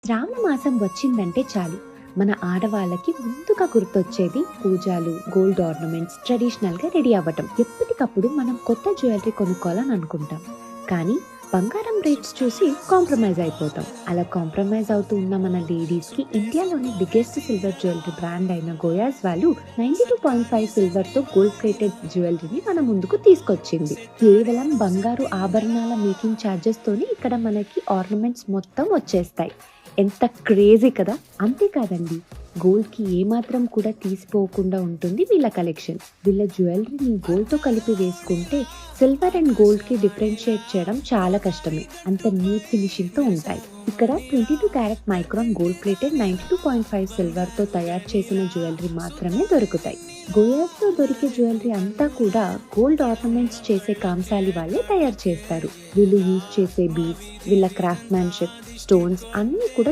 శ్రావణ మాసం వచ్చిందంటే చాలు మన ఆడవాళ్ళకి ముందుగా గుర్తొచ్చేది పూజాలు, గోల్డ్ ఆర్నమెంట్స్, ట్రెడిషనల్ గా రెడీ అవ్వటం. ఎప్పటికప్పుడు మనం కొత్త జ్యువెలరీ కొనుక్కోవాలని అనుకుంటాం, కానీ బంగారం రేట్స్ చూసి కాంప్రమైజ్ అయిపోతాం. అలా కాంప్రమైజ్ అవుతూ ఉన్న మన లేడీస్ కి ఇండియాలోని బిగ్గెస్ట్ సిల్వర్ జ్యువెలరీ బ్రాండ్ అయిన గోయాస్ వాళ్ళు 92.5 సిల్వర్ తో గోల్డ్ ప్లేటెడ్ జ్యువెలరీని మన ముందుకు తీసుకొచ్చింది. కేవలం బంగారు ఆభరణాల మేకింగ్ ఛార్జెస్ తోనే ఇక్కడ మనకి ఆర్నమెంట్స్ మొత్తం వచ్చేస్తాయి. ఎంత క్రేజీ కదా! అంతేకాదండి, గోల్డ్ కి ఏమాత్రం కూడా తీసిపోకుండా ఉంటుంది వీళ్ళ కలెక్షన్. వీళ్ళ జ్యువెలరీని గోల్డ్ తో కలిపి వేసుకుంటే సిల్వర్ అండ్ గోల్డ్ కి డిఫరెన్షియేట్ చేయడం చాలా కష్టమే. అంత నీట్ ఫినిషింగ్ తో ఉంటాయి. ఇక్కడ 22 carrot micron gold plated 92.5 silver తో తయారు చేసిన జ్యువెలరీ మాత్రమే దొరుకుతాయి. గోయాస్ లో దొరికే జ్యువెలరీ అంతా కూడా గోల్డ్ ఆర్నమెంట్స్ చేసే కాంసాలి వాళ్ళే తయారు చేస్తారు. వీళ్ళు యూజ్ చేసే బీడ్స్, వీళ్ళ క్రాఫ్ట్ మ్యాన్షిప్, స్టోన్స్ అన్ని కూడా